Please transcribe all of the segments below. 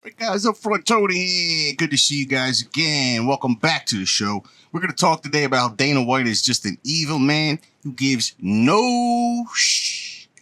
Hey guys, up front, Tony here. Good to see you guys again. Welcome back to the show. We're going to talk today about how Dana White is just an evil man who gives no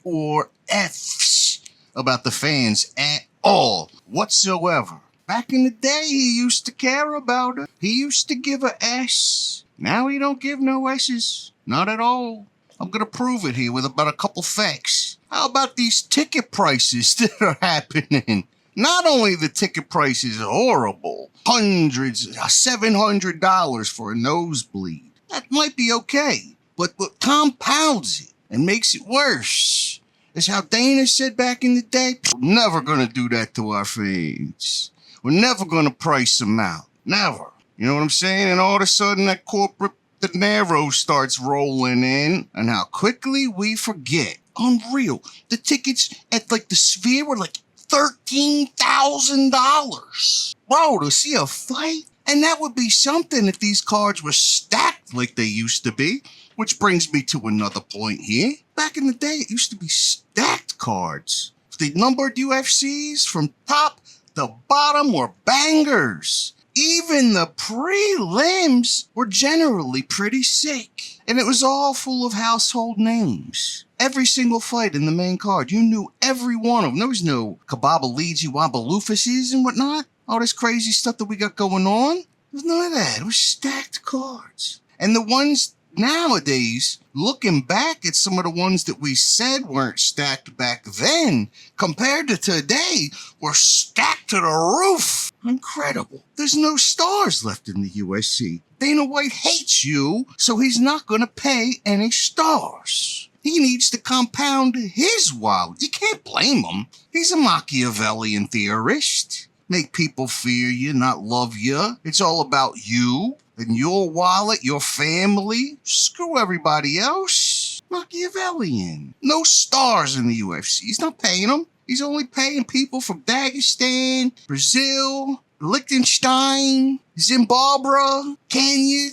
or F's about the fans at all whatsoever. Back in the day, he used to care about it. He used to give a S. Now he don't give no S's. Not at all. I'm going to prove it here with about a couple facts. How about these ticket prices that are happening? Not only the ticket price is horrible, hundreds, $700 for a nosebleed. That might be okay, but what compounds it and makes it worse is how Dana said back in the day, we're never going to do that to our fans. We're never going to price them out. Never. You know what I'm saying? And all of a sudden that corporate dinero starts rolling in, and how quickly we forget. Unreal. The tickets at like the Sphere were like $13,000. Bro, to see a fight? And that would be something if these cards were stacked like they used to be. Which brings me to another point here. Back in the day, it used to be stacked cards. The numbered UFCs from top to bottom were bangers. Even the prelims were generally pretty sick. And it was all full of household names. Every single fight in the main card, you knew every one of them. There was no Kababaliji, Wabaloofuses and whatnot. All this crazy stuff that we got going on. There was none of that. It was stacked cards. And the ones nowadays, looking back at some of the ones that we said weren't stacked back then, compared to today, were stacked to the roof. Incredible. There's no stars left in the UFC. Dana White hates you, so he's not going to pay any stars. He needs to compound his wallet. You can't blame him. He's a Machiavellian theorist. Make people fear you, not love you. It's all about you and your wallet, your family. Screw everybody else. Machiavellian. No stars in the UFC. He's not paying them. He's only paying people from Dagestan, Brazil, Liechtenstein, Zimbabwe, Kenya,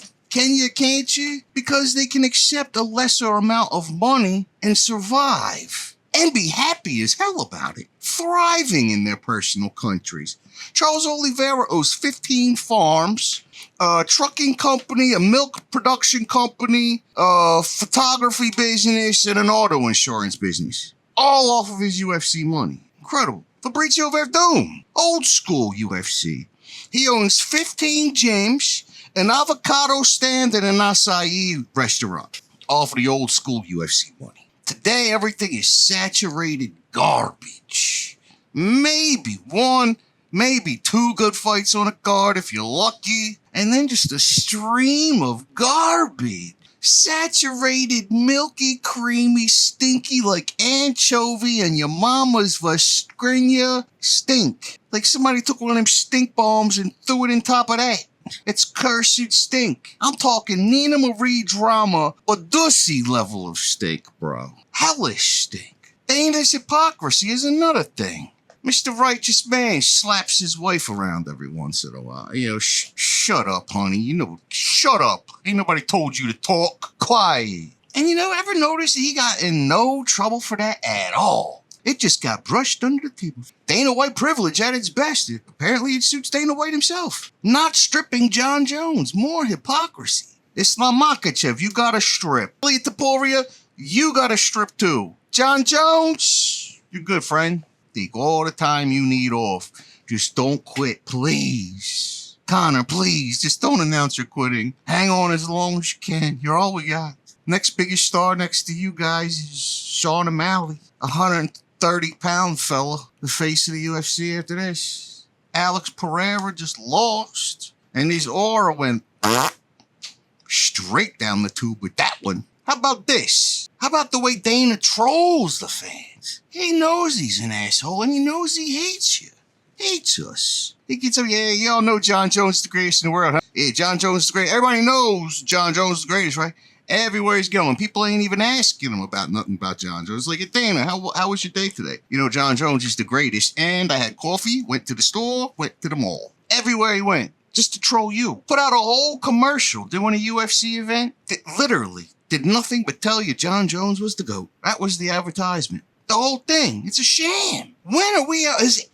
can't you? Because they can accept a lesser amount of money and survive. And be happy as hell about it. Thriving in their personal countries. Charles Oliveira owns 15 farms, a trucking company, a milk production company, a photography business, and an auto insurance business. All off of his UFC money. Incredible. Fabrizio Verdun, old school UFC. He owns 15 gyms, an avocado stand, and an acai restaurant. All for the old school UFC money. Today, everything is saturated garbage. Maybe one, maybe two good fights on a card if you're lucky. And then just a stream of garbage. Saturated, milky, creamy, stinky like anchovy and your mama's Vaskrinia stink. Like somebody took one of them stink bombs and threw it in top of that. It's cursed stink. I'm talking Nina Marie drama, Badusi level of stink, bro. Hellish stink. Dana's hypocrisy is another thing. Mr. Righteous Man slaps his wife around every once in a while. You know, shut up, honey. You know, shut up. Ain't nobody told you to talk. Quiet. And you know, ever notice he got in no trouble for that at all? It just got brushed under the table. Dana White privilege at its best. Apparently it suits Dana White himself. Not stripping John Jones. More hypocrisy. Islam Makhachev, you gotta strip. Ilya Topuria, you gotta strip too. John Jones, you're good, friend. Take all the time you need off. Just don't quit, please. Connor, please, just don't announce you're quitting. Hang on as long as you can. You're all we got. Next biggest star next to you guys is Sean O'Malley. 130-pound fella, the face of the UFC after this. Alex Pereira just lost. And his aura went straight down the tube with that one. How about this? How about the way Dana trolls the fans? He knows he's an asshole and he knows he hates you. Hates us. He can tell you, yeah, y'all know John Jones is the greatest in the world, huh? Yeah, John Jones is the greatest. Everybody knows John Jones is the greatest, right? Everywhere he's going. People ain't even asking him about nothing about John Jones. Like, Dana, how was your day today? You know, John Jones is the greatest. And I had coffee, went to the store, went to the mall. Everywhere he went. Just to troll you. Put out a whole commercial doing a UFC event that literally did nothing but tell you John Jones was the GOAT. That was the advertisement. The whole thing. It's a sham. When are we,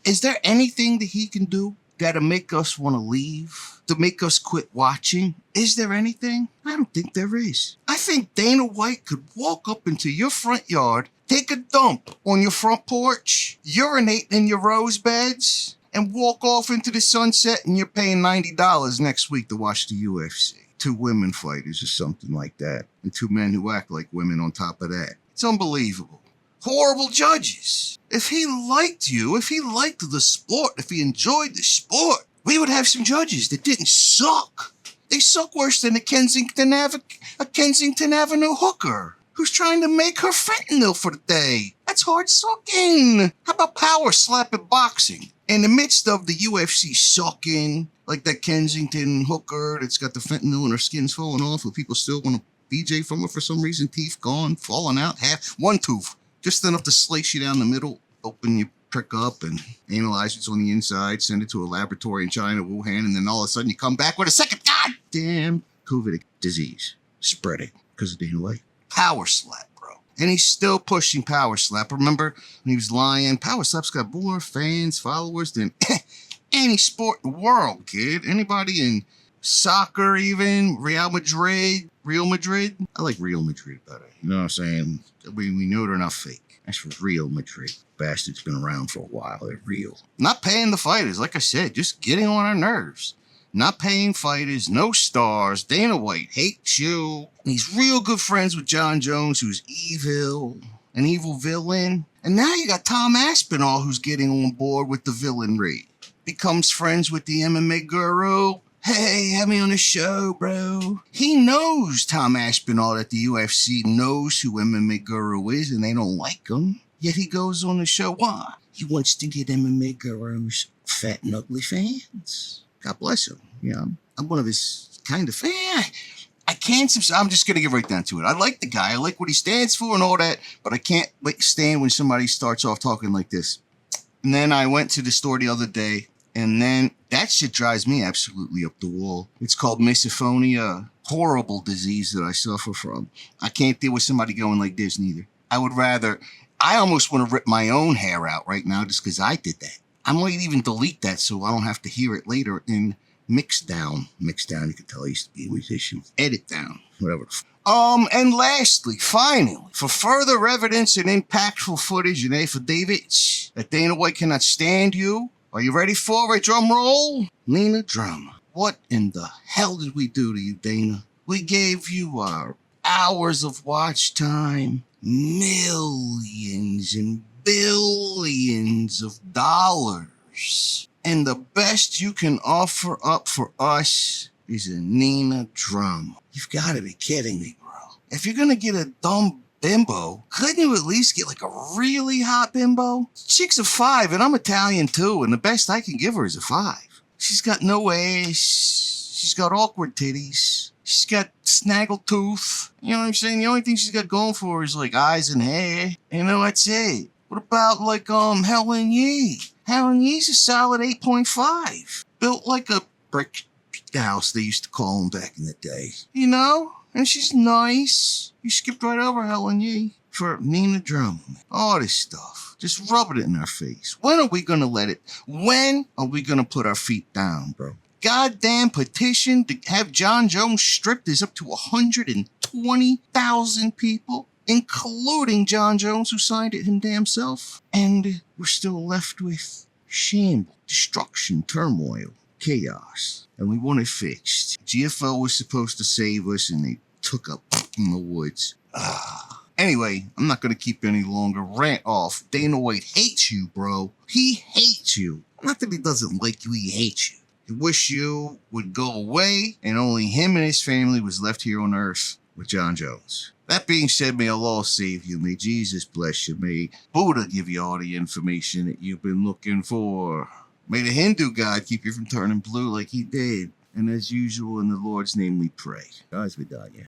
is there anything that he can do that'll make us want to leave? To make us quit watching? Is there anything? I don't think there is. I think Dana White could walk up into your front yard, take a dump on your front porch, urinate in your rose beds, and walk off into the sunset, and you're paying $90 next week to watch the UFC. 2 women fighters or something like that, and 2 men who act like women on top of that. It's unbelievable. Horrible judges. If he liked you, if he liked the sport, if he enjoyed the sport, we would have some judges that didn't suck. They suck worse than a Kensington Avenue hooker who's trying to make her fentanyl for the day. That's hard sucking. How about power slapping boxing? In the midst of the UFC sucking, like that Kensington hooker that's got the fentanyl and her skin's falling off, but people still want to BJ from her for some reason, teeth gone, falling out, one tooth, just enough to slice you down the middle, open your prick up and analyze what's on the inside, send it to a laboratory in China, Wuhan, and then all of a sudden you come back with a second goddamn COVID disease spreading because of Dana White. Power slap, bro. And he's still pushing power slap. Remember when he was lying? Power slap's got more fans, followers than any sport in the world, kid. Anybody in soccer even, Real Madrid. I like Real Madrid better. You know what I'm saying? We know they're not fake. That's for Real Madrid. Bastard's been around for a while. They're real. Not paying the fighters, like I said, just getting on our nerves. Not paying fighters, no stars. Dana White hates you. And he's real good friends with John Jones, who's evil, an evil villain. And now you got Tom Aspinall, who's getting on board with the villainry. Becomes friends with the MMA guru. Hey, have me on the show, bro. He knows, Tom Aspinall, that the UFC knows who MMA Guru is and they don't like him. Yet he goes on the show. Why? He wants to get MMA Guru's fat and ugly fans. God bless him. You know, I'm one of his kind of fans. I can't, I'm just going to get right down to it. I like the guy. I like what he stands for and all that, but I can't stand when somebody starts off talking like this. And then I went to the store the other day, and then that shit drives me absolutely up the wall. It's called misophonia, horrible disease that I suffer from. I can't deal with somebody going like this neither. I almost want to rip my own hair out right now just because I did that. I might even delete that so I don't have to hear it later in mix down. Mix down, you can tell I used to be a musician. Edit down, whatever. And lastly, finally, for further evidence and impactful footage and affidavits that Dana White cannot stand you, are you ready for a drum roll? Nina Drum. What in the hell did we do to you, Dana? We gave you our hours of watch time, millions and billions of dollars. And the best you can offer up for us is a Nina Drum. You've got to be kidding me, bro. If you're going to get a dumb bimbo, couldn't you at least get like a really hot bimbo? Chick's a 5 and I'm Italian too, and the best I can give her is a 5. She's got no ass. She's got awkward titties. She's got snaggle tooth. You know what I'm saying? The only thing she's got going for her is like eyes and hair. You know, that's it. What about like Helen Yee? Helen Yee's a solid 8.5. Built like a brick house, they used to call them back in the day. You know? And she's nice. You skipped right over Helen Yee for Nina Drum. All this stuff. Just rubbing it in our face. When are we going to let it? When are we going to put our feet down, bro? Goddamn petition to have John Jones stripped is up to 120,000 people, including John Jones, who signed it him damn self. And we're still left with shambles, destruction, turmoil, chaos. And we want it fixed. GFL was supposed to save us, and they took up in the woods. Anyway, I'm not going to keep any longer. Rant off. Dana White hates you, bro. He hates you. Not that he doesn't like you, he hates you. He wish you would go away, and only him and his family was left here on earth with John Jones. That being said, may Allah save you. May Jesus bless you. May Buddha give you all the information that you've been looking for. May the Hindu God keep you from turning blue like he did. And as usual, in the Lord's name we pray. Guys, we die, yeah.